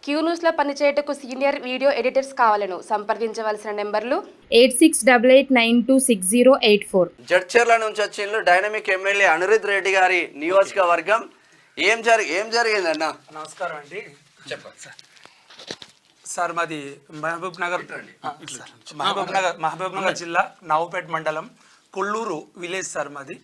Queue న్యూస్లో పనిచేయటకు senior video editors కావాలను సంప్రదించవలసిన నెంబర్లు 8688926084. జడ్చర్ల నుంచి వచ్చిండ్రు డైనమిక్ ఎమ్మెల్యే అనిరుద్ రెడ్డి గారి నియోజకవర్గం. ఏం జరిగిందన్న? నమస్కారం అండి. చెప్పండి సార్. మాది మహబూబ్ నగర్ జిల్లా నవపేట మండలం కొల్లూరు విలేజ్ సార్ మాది.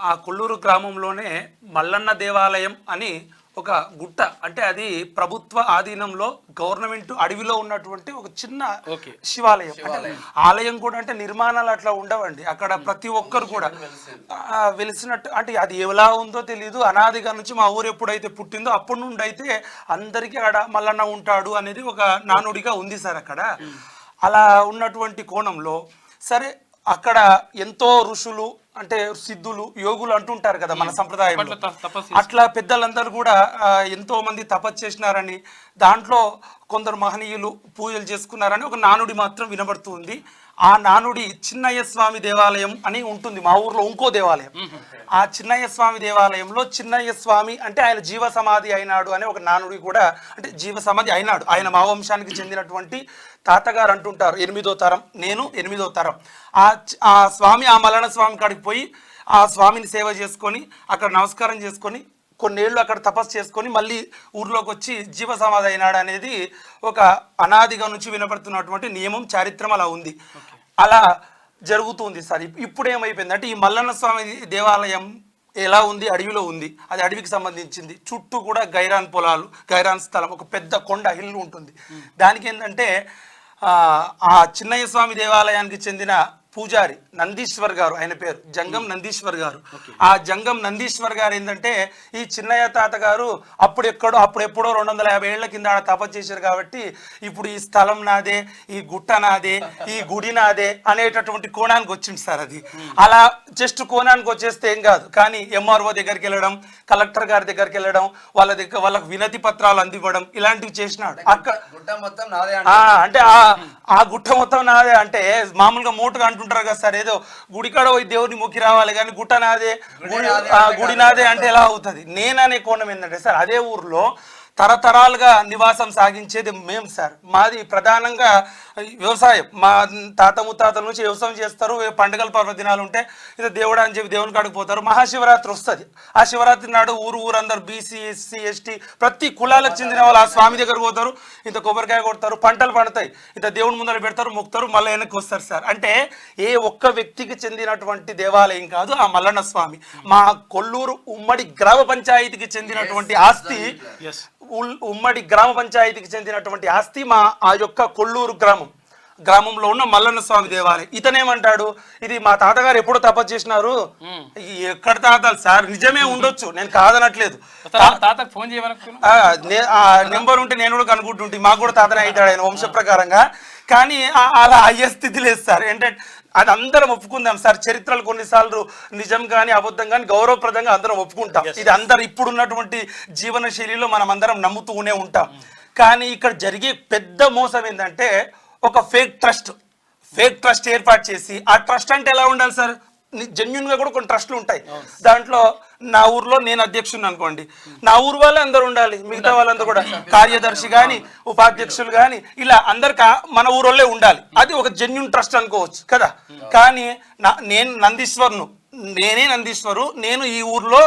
ఆ కొల్లూరు గ్రామంలోనే మల్లన్న దేవాలయం అని ఒక గుట్ట, అంటే అది ప్రభుత్వ ఆధీనంలో గవర్నమెంట్ అడవిలో ఉన్నటువంటి ఒక చిన్న శివాలయం. ఆలయం కూడా అంటే నిర్మాణాలు అట్లా ఉండవండి. అక్కడ ప్రతి ఒక్కరు కూడా వెలిసినట్టు, అంటే అది ఎలా ఉందో తెలియదు. అనాదిగా నుంచి మా ఊరు ఎప్పుడైతే పుట్టిందో అప్పటి నుండి అయితే అందరికీ అక్కడ మల్లన్న ఉంటాడు అనేది ఒక నానుడిగా ఉంది సార్. అక్కడ అలా ఉన్నటువంటి కోణంలో సరే అక్కడ ఎంతో ఋషులు, అంటే సిద్ధులు, యోగులు అంటుంటారు కదా మన సంప్రదాయంలో. అట్లా పెద్దలందరూ కూడా ఎంతో మంది తపస్సు చేసినారని, దాంట్లో కొందరు మహనీయులు పూజలు చేసుకున్నారని ఒక నానుడి మాత్రం వినబడుతుంది. ఆ నానుడి చిన్నయ్య స్వామి దేవాలయం అని ఉంటుంది మా ఊర్లో. ఇంకో దేవాలయం, ఆ చిన్నయ్య స్వామి దేవాలయంలో చిన్నయ్య స్వామి అంటే ఆయన జీవ సమాధి అయినాడు అనే ఒక నానుడి కూడా, అంటే జీవ సమాధి అయినాడు. ఆయన మా వంశానికి చెందినటువంటి తాతగారు అంటుంటారు. 8వ తరం, నేను 8వ తరం. ఆ స్వామి, ఆ మల్లన్న స్వామి కాడికి పోయి ఆ స్వామిని సేవ చేసుకొని అక్కడ నమస్కారం చేసుకొని కొన్నేళ్ళు అక్కడ తపస్సు చేసుకొని మళ్ళీ ఊర్లోకి వచ్చి జీవ సమాధి అయినాడు అనేది ఒక అనాదిగా నుంచి వినపడుతున్నటువంటి నియమం, చారిత్రం అలా ఉంది. అలా జరుగుతుంది సార్. ఇప్పుడు ఏమైపోయింది అంటే ఈ మల్లన్న స్వామి దేవాలయం ఎలా ఉంది, అడవిలో ఉంది. అది అడవికి సంబంధించింది. చుట్టూ కూడా గైరాన్ పొలాలు, గైరాన్ స్థలం, ఒక పెద్ద కొండ హిల్ ఉంటుంది. దానికి ఏంటంటే ఆ చిన్నయ్య స్వామి దేవాలయానికి చెందిన పూజారి నందీశ్వర్ గారు, ఆయన పేరు జంగం నందీశ్వర్ గారు. ఆ జంగం నందీశ్వర్ గారు ఏంటంటే ఈ చిన్నయ్య తాత గారు అప్పుడెప్పుడో 250 ఏళ్ల కింద ఆడ తపస్సు చేశారు కాబట్టి ఇప్పుడు ఈ స్థలం నాదే, ఈ గుట్ట నాదే, ఈ గుడి నాదే అనేటటువంటి కోణానికి వచ్చింది సార్. అది అలా జస్ట్ కోణానికి వచ్చేస్తే ఏం కాదు, కానీ ఎంఆర్ఓ దగ్గరికి వెళ్ళడం, కలెక్టర్ గారి దగ్గరికి వెళ్ళడం, వాళ్ళకి వినతి పత్రాలు అందివ్వడం ఇలాంటివి చేసినాడు. అక్కడ అంటే ఆ గుట్ట మొత్తం నాదే అంటే మామూలుగా మూటగా అంటుంటారు కదా సార్, ఏదో గుడికాడ పోయి దేవుడిని మొక్కి రావాలి కానీ గుట్ట నాదే, గుడి నాదే అంటే ఎలా అవుతుంది? నేననే కోణం ఏంటంటే సార్, అదే ఊర్లో తరతరాలుగా నివాసం సాగించేది మేము సార్. మాది ప్రధానంగా వ్యవసాయం. మా తాత ముత్తాతల నుంచి వ్యవసాయం చేస్తారు. పండుగల పర్వదినాలు ఉంటే ఇది దేవుడు అని చెప్పి దేవుని కాడికి పోతారు. మహాశివరాత్రి వస్తుంది. ఆ శివరాత్రి నాడు ఊరందరూ బీసీ, ఎస్సీ, ఎస్టీ ప్రతి కులాలకు చెందిన వాళ్ళు ఆ స్వామి దగ్గర పోతారు. ఇంత కొబ్బరికాయ కొడతారు, పంటలు పండుతాయి, ఇంత దేవుని ముందర పెడతారు, మొక్కుతారు, మళ్ళీ వెనక్కి వస్తారు సార్. అంటే ఏ ఒక్క వ్యక్తికి చెందినటువంటి దేవాలయం కాదు ఆ మల్లన్న స్వామి. మా కొల్లూరు ఉమ్మడి గ్రామ పంచాయతీకి చెందినటువంటి ఆస్తి, ఉమ్మడి గ్రామ పంచాయతీకి చెందినటువంటి ఆస్తి మా ఆ యొక్క కొల్లూరు గ్రామంలో ఉన్న మల్లన్న స్వామి దేవాలయం. ఇతనేమంటాడు, ఇది మా తాతగారు ఎప్పుడు తపస్సు చేసినారు. ఎక్కడ తాతలు సార్? నిజమే ఉండొచ్చు, నేను కాదనట్లేదు. నెంబర్ ఉంటే నేను కూడా కనుక్కుంటుంటే మాకు కూడా తాతనే అవుతాడు ఆయన వంశ ప్రకారంగా. కానీ అలా అయ్యే స్థితి లేదు సార్. ఏంటంటే అది అందరం ఒప్పుకుందాం సార్. చరిత్రలు కొన్నిసార్లు నిజం కానీ అబద్ధం కానీ గౌరవప్రదంగా అందరం ఒప్పుకుంటాం. ఇది అందరు ఇప్పుడున్నటువంటి జీవన శైలిలో మనం అందరం నమ్ముతూనే ఉంటాం. కానీ ఇక్కడ జరిగే పెద్ద మోసం ఏంటంటే ఒక ఫేక్ ట్రస్ట్ ఏర్పాటు చేసి, ఆ ట్రస్ట్ అంటే ఎలా ఉండాలి సార్? జెన్యున్ గా కూడా కొన్ని ట్రస్టులు ఉంటాయి. దాంట్లో నా ఊర్లో నేను అధ్యక్షుని అనుకోండి, నా ఊరు వాళ్ళే అందరు ఉండాలి, మిగతా వాళ్ళందరూ కూడా కార్యదర్శి కానీ ఉపాధ్యక్షులు కానీ ఇలా అందరు మన ఊరోళ్ళే ఉండాలి. అది ఒక జెన్యున్ ట్రస్ట్ అనుకోవచ్చు కదా. కానీ నేనే నందీశ్వరు, నేను ఈ ఊర్లో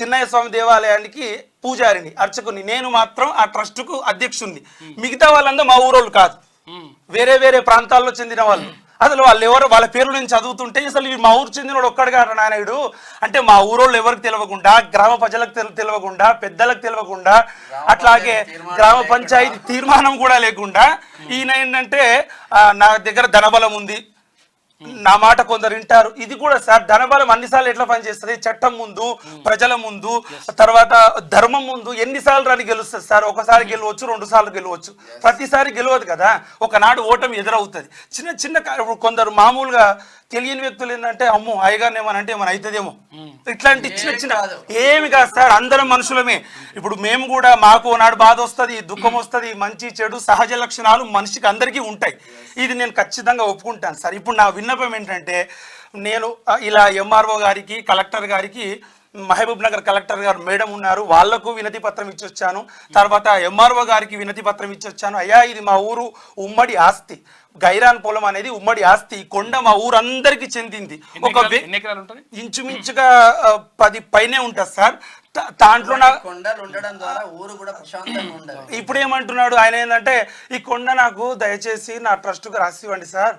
చిన్నయ్య స్వామి దేవాలయానికి పూజారిని, అర్చకుని, నేను మాత్రం ఆ ట్రస్టుకు అధ్యక్షుడిని. మిగతా వాళ్ళందరూ మా ఊరోళ్ళు కాదు, వేరే ప్రాంతాల్లో చెందిన వాళ్ళు. అసలు వాళ్ళు ఎవరు, వాళ్ళ పేర్లు నేను చదువుతుంటే అసలు మా ఊరు చెందినోడు ఒక్కడిగా నాయుడు అంటే మా ఊరోళ్ళు ఎవరికి తెలియకుండా, గ్రామ ప్రజలకు తెలియకుండా, పెద్దలకు తెలియకుండా, అట్లాగే గ్రామ పంచాయతీ తీర్మానం కూడా లేకుండా ఈయన ఏంటంటే నా దగ్గర ధనబలం ఉంది, నా మాట కొందరు వింటారు. ఇది కూడా సార్ ధనబలం అన్నిసార్లు ఎట్లా పనిచేస్తుంది? చట్టం ముందు, ప్రజల ముందు, తర్వాత ధర్మం ముందు ఎన్నిసార్లు రాని గెలుస్తుంది సార్? ఒకసారి గెలవచ్చు, 2 సార్లు గెలవచ్చు, ప్రతిసారి గెలవదు కదా. ఒకనాడు ఓటమి ఎదురవుతుంది. చిన్న కొందరు మామూలుగా తెలియని వ్యక్తులు ఏంటంటే అమ్మో అయ్యగారిని ఏమనంటే ఏమైనా అవుతుందేమో, ఇట్లాంటి చిన్న ఏమి కాదు సార్. అందరం మనుషులమే. ఇప్పుడు మేము కూడా, మాకు నాడు బాధ వస్తుంది, దుఃఖం వస్తుంది, మంచి చెడు సహజ లక్షణాలు మనిషికి అందరికీ ఉంటాయి. ఇది నేను ఖచ్చితంగా ఒప్పుకుంటాను సార్. ఇప్పుడు నా విన్నపం ఏంటంటే, నేను ఇలా ఎంఆర్ఓ గారికి, కలెక్టర్ గారికి మహబూబ్ నగర్ కలెక్టర్ గారు మేడం ఉన్నారు, వాళ్లకు వినతి పత్రం ఇచ్చొచ్చాను. తర్వాత ఎంఆర్ఓ గారికి వినతి పత్రం ఇచ్చొచ్చాను. అయ్యా ఇది మా ఊరు ఉమ్మడి ఆస్తి, గైరాన్ పొలం అనేది ఉమ్మడి ఆస్తి, కొండ మా ఊరందరికి చెందింది. ఒక ఇంచుమించుగా 10 పైనే ఉంటుంది సార్. దాంట్లో కొండలు ఉండడం ద్వారా ఊరు కూడా ప్రశాంతంగా ఉండదు. ఇప్పుడు ఏమంటున్నాడు ఆయన ఏంటంటే, ఈ కొండ నాకు దయచేసి నా ట్రస్ట్కు రాసివ్వండి సార్,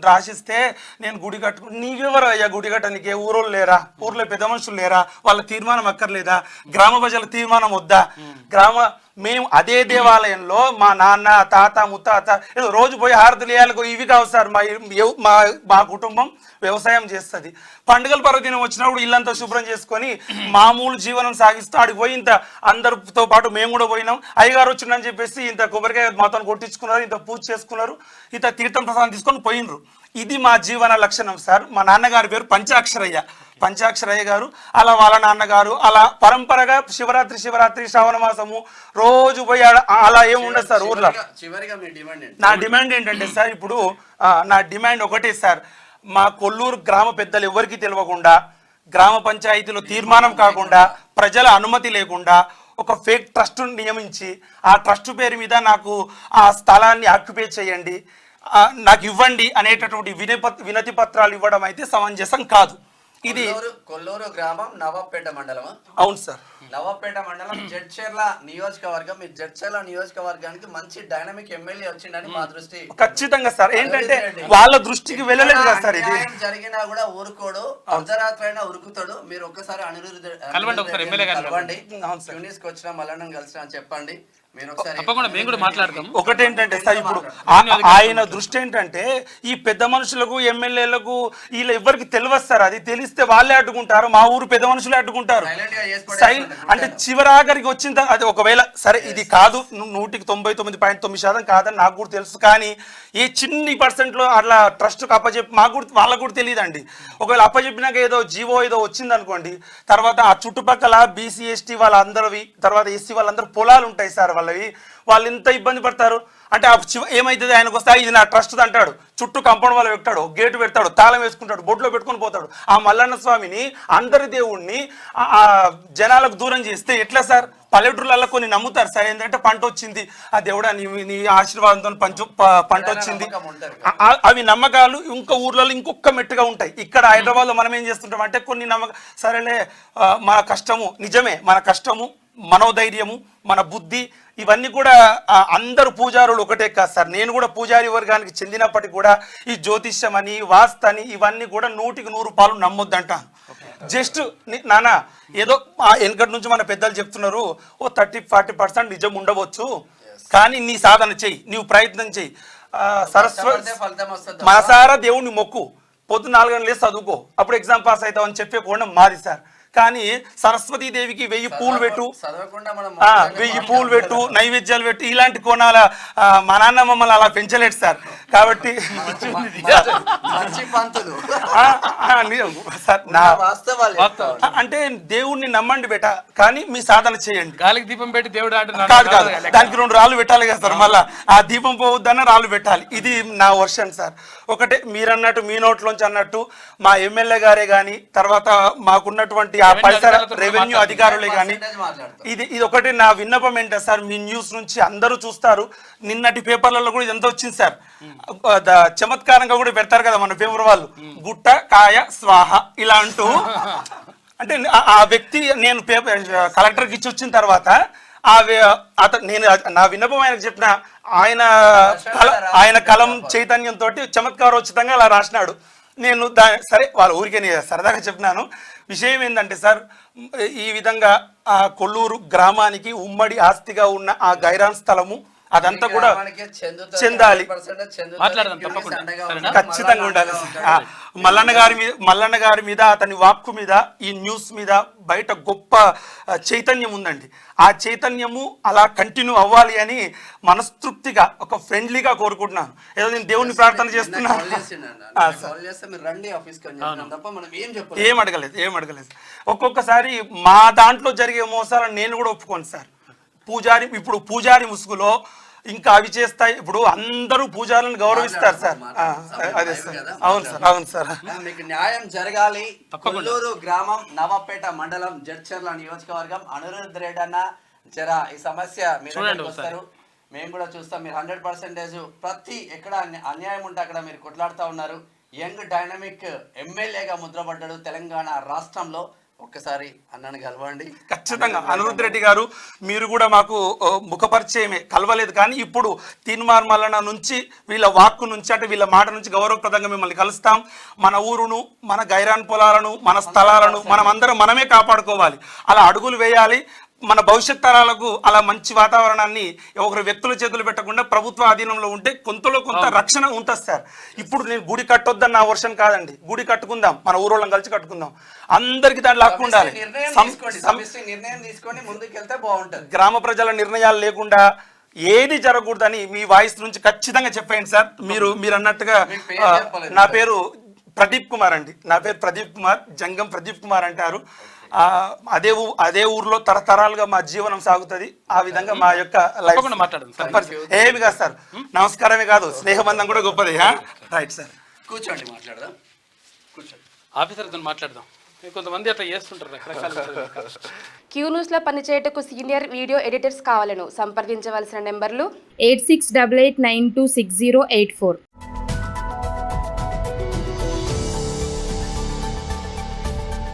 రాసిస్తే నేను గుడి కట్టుకు. నీకెవరు అయ్యా గుడి కట్టడానికి? ఊరోళ్ళు లేరా? ఊర్లో పెద్ద మనుషులు లేరా? వాళ్ళ తీర్మానం అక్కర్లేదా? గ్రామ ప్రజల తీర్మానం వద్దా? మేము అదే దేవాలయంలో మా నాన్న తాత ముత్తాత ఏదో రోజు పోయి హారతులు వేయాలకు ఇవి కావు సార్. మా కుటుంబం వ్యవసాయం చేస్తుంది. పండుగల పర్వదినం వచ్చినప్పుడు ఇల్లంతా శుభ్రం చేసుకొని మామూలు జీవనం సాగిస్తూ ఆడికి పోయి ఇంత అందరితో పాటు మేము కూడా పోయినాం. అయ్యగారు వచ్చిందని చెప్పేసి ఇంత కొబ్బరికాయ మాతో కొట్టించుకున్నారు, ఇంత పూజ చేసుకున్నారు, ఇంత తీర్థం ప్రసాదం తీసుకొని పోయినరు. ఇది మా జీవన లక్షణం సార్. మా నాన్నగారి పేరు పంచాక్షరయ్య గారు. అలా వాళ్ళ నాన్నగారు అలా పరంపరగా శివరాత్రి శ్రావణ మాసము రోజు పోయి అలా ఏమి ఉండదు సార్ ఊర్లో. నా డిమాండ్ ఏంటంటే సార్, ఇప్పుడు నా డిమాండ్ ఒకటే సార్, మా కొల్లూరు గ్రామ పెద్దలు ఎవరికి తెలియకుండా, గ్రామ పంచాయతీలో తీర్మానం కాకుండా, ప్రజల అనుమతి లేకుండా ఒక ఫేక్ ట్రస్ట్ నియమించి ఆ ట్రస్ట్ పేరు మీద నాకు ఆ స్థలాన్ని ఆక్యుపై చేయండి, నాకు ఇవ్వండి అనేటటువంటి వినతి పత్రాలు ఇవ్వడం అయితే సమంజసం కాదు. ఇది కొల్లూరు గ్రామం నవాబ్పేట మండలం. అవును సార్, నవాబ్పేట మండలం జడ్చర్ల నియోజకవర్గం. మీ జడ్చర్ల నియోజకవర్గానికి మంచి డైనమిక్ ఎమ్మెల్యే వచ్చిందని మా దృష్టి. ఖచ్చితంగా సార్. ఏంటంటే వాళ్ళ దృష్టికి వెళ్ళలేదు కదా సార్. ఇది జరిగినా కూడా ఊరుకోడు, అర్ధరాత్రి అయినా ఉరుకుతాడు. మీరు ఒక్కసారి కలవండి, వచ్చిన మల్లన్నను కలిసిన చెప్పండి. ఒకటేంటంటే సార్, ఇప్పుడు ఆయన దృష్టి ఏంటంటే ఈ పెద్ద మనుషులకు ఎమ్మెల్యేలకు వీళ్ళు ఎవరికి తెలియదు సార్. అది తెలిస్తే వాళ్ళే అడ్డుకుంటారు, మా ఊరు పెద్ద మనుషులే అడ్డుకుంటారు. అంటే చివరాఖరికి వచ్చిన అది ఒకవేళ సరే ఇది కాదు, 99.9% కాదని నాకు కూడా తెలుసు. కానీ ఏ చిన్ని % అట్లా ట్రస్ట్కి అప్పచెప్పి వాళ్ళకు కూడా తెలియదండి. ఒకవేళ అప్పచెప్పినాక ఏదో జీవో ఏదో వచ్చింది అనుకోండి, తర్వాత ఆ చుట్టుపక్కల బీసీ ఎస్టీ వాళ్ళందరివి, తర్వాత ఎస్సీ వాళ్ళందరూ పొలాలు ఉంటాయి సార్ వాళ్ళవి. వాళ్ళు ఎంత ఇబ్బంది పడతారు అంటే ఏమైతుంది, ఆయనకు వస్తే ఇది నా ట్రస్ట్ అంటాడు, చుట్టూ కంపౌండ్ వాళ్ళు పెట్టాడు, గేటు పెడతాడు, తాళం వేసుకుంటాడు, బొడ్లో పెట్టుకొని పోతాడు. ఆ మల్లన్న స్వామిని అందరి దేవుణ్ణి జనాలకు దూరం చేస్తే ఎట్లా సార్? పల్లెటూర్లలో కొన్ని నమ్ముతారు సార్, ఏంటంటే పంట వచ్చింది, ఆ దేవుడా నీ ఆశీర్వాదంతో పంట వచ్చింది. అవి నమ్మకాలు ఇంకో ఊర్లలో ఇంకొక మెట్టుగా ఉంటాయి. ఇక్కడ హైదరాబాద్లో మనం ఏం చేస్తుంటాం అంటే కొన్ని సరేలే మన కష్టము, నిజమే మన కష్టము, మనోధైర్యము, మన బుద్ధి, ఇవన్నీ కూడా అందరు పూజారులు ఒకటే కాదు సార్. నేను కూడా పూజారి వర్గానికి చెందినప్పటికీ కూడా ఈ జ్యోతిష్యం అని వాస్తు అని ఇవన్నీ కూడా 100% నమ్మొద్దంటాను. జస్ట్ నాన్న ఏదో వెనకటి నుంచి మన పెద్దలు చెప్తున్నారు, 30-40% నిజం ఉండవచ్చు, కానీ నీ సాధన చెయ్యి, నీవు ప్రయత్నం చెయ్యి. సరస్వతి మనసారా దేవుణ్ణి మొక్కు, పొద్దు 4 గంటలు లేసి చదువుకో, అప్పుడు ఎగ్జామ్ పాస్ అవుతావు అని చెప్పే కూడా మాది సార్. కానీ సరస్వతీదేవికి 1000 పూలు పెట్టు, 1000 పూలు పెట్టు, నైవేద్యాలు పెట్టు, ఇలాంటి కోణాల మా నాన్న మమ్మల్ని అలా పెంచలేడు సార్. కాబట్టి అంటే దేవుణ్ణి నమ్మండి బేట, కానీ మీ సాధన చేయండి. గాలికి దీపం పెట్టి దేవుడు కాదు కాదు, దానికి 2 రాళ్ళు పెట్టాలి కదా సార్. మళ్ళా ఆ దీపం పోవద్దన్న రాళ్ళు పెట్టాలి. ఇది నా వర్షన్ సార్. ఒకటే మీరన్నట్టు మీ నోట్లోంచి అన్నట్టు మా ఎమ్మెల్యే గారే కానీ, తర్వాత మాకున్నటువంటి ఆ పరిసర రెవెన్యూ అధికారులే కానీ, ఇది ఒకటి నా విన్నపం ఏంటో సార్, మీ న్యూస్ నుంచి అందరూ చూస్తారు. నిన్నటి పేపర్లలో కూడా ఇదంతా వచ్చింది సార్. చమత్కారంగా కూడా పెడతారు కదా మన పేపర్ వాళ్ళు, గుట్ట కాయ స్వాహ ఇలా అంటూ. అంటే ఆ వ్యక్తి నేను కలెక్టర్కి ఇచ్చి వచ్చిన తర్వాత నేను నా విన్నపం ఆయనకు చెప్పిన, ఆయన కలం చైతన్యంతో చమత్కారోచితంగా అలా రాసినాడు. నేను సరే వాళ్ళ ఊరికే సరదాగా చెప్పినాను. విషయం ఏంటంటే సార్, ఈ విధంగా ఆ కొల్లూరు గ్రామానికి ఉమ్మడి ఆస్తిగా ఉన్న ఆ గైరాన్ స్థలము అదంతా కూడా చెందాలి, ఖచ్చితంగా ఉండాలి. మల్లన్న గారి మీద అతని వాక్కు మీద ఈ న్యూస్ మీద బయట గొప్ప చైతన్యం ఉందండి. ఆ చైతన్యము అలా కంటిన్యూ అవ్వాలి అని మనస్తృప్తిగా ఒక ఫ్రెండ్లీగా కోరుకుంటున్నాను. ఏదో నేను దేవుణ్ణి ప్రార్థన చేస్తున్నాను. ఏం అడగలేదు. ఒక్కొక్కసారి మా దాంట్లో జరిగే మోసాలను నేను కూడా ఒప్పుకోను సార్. పూజారి ముసుగులో ఇంకా అవి చేస్తాయి. ఇప్పుడు అందరూ పూజారులను గౌరవిస్తారు సార్. అదే సార్, అవును సార్, అవును సార్. మీకు న్యాయం జరగాలి. కొల్లూరు గ్రామం, నవాపేట మండలం, జడ్చర్ల నియోజకవర్గం. అనిరుద్ రెడ్డి అన్న జరా ఈ సమస్య మీరు వస్తారు, మేము కూడా చూస్తాం. మీరు 100% ప్రతి ఎక్కడ అన్యాయం ఉంటే అక్కడ మీరు కొట్లాడుతూ ఉన్నారు. యంగ్ డైనమిక్ ఎమ్మెల్యేగా ముద్రపడ్డాడు తెలంగాణ రాష్ట్రంలో. ఒక్కసారి అన్నని కలవండి. ఖచ్చితంగా అనిరుద్ రెడ్డి గారు, మీరు కూడా మాకు ముఖపరిచయమే, కలవలేదు. కానీ ఇప్పుడు తీన్మార్ మల్లన్న నుంచి, వీళ్ళ వాక్కు నుంచి, అంటే వీళ్ళ మాట నుంచి గౌరవప్రదంగా మిమ్మల్ని కలుస్తాం. మన ఊరును, మన గైరాన్ పొలాలను, మన స్థలాలను మనం అందరం మనమే కాపాడుకోవాలి. అలా అడుగులు వేయాలి. మన భవిష్యత్ తరాలకు అలా మంచి వాతావరణాన్ని ఒకరు వ్యక్తుల చేతులు పెట్టకుండా ప్రభుత్వ ఆధీనంలో ఉంటే కొంతలో కొంత రక్షణ ఉంటుంది సార్. ఇప్పుడు నేను గుడి కట్టొద్దని నా వర్షన్ కాదండి. గుడి కట్టుకుందాం, మన ఊరోళ్ళం కలిసి కట్టుకుందాం. అందరికి దాంట్లో హక్కు ఉండాలి. గ్రామ ప్రజల నిర్ణయాలు లేకుండా ఏది జరగకూడదని మీ వాయిస్ నుంచి ఖచ్చితంగా చెప్పండి సార్. మీరు అన్నట్టుగా నా పేరు ప్రదీప్ కుమార్ అండి. నా పేరు ప్రదీప్ కుమార్, జంగం ప్రదీప్ కుమార్ అంటారు. అదే ఊర్లో తరతరాలుగా మా జీవనం సాగుతుంది. ఆ విధంగా మా యొక్క లైఫ్ ఏమి కాదు సార్, నమస్కారమే కాదు, స్నేహబంధం కూడా గొప్పది. రైట్ సార్, కూర్చోండి, మాట్లాడదాం. కూర్చోండి, ఆఫీసర్తో మాట్లాడదాం. కొంతమంది అట్లా చేస్తుంటారు రకరకాల. క్యూ న్యూస్లో పనిచేయటకు సీనియర్ వీడియో ఎడిటర్స్ కావాలను సంప్రదించవలసిన నెంబర్లు 8688926084.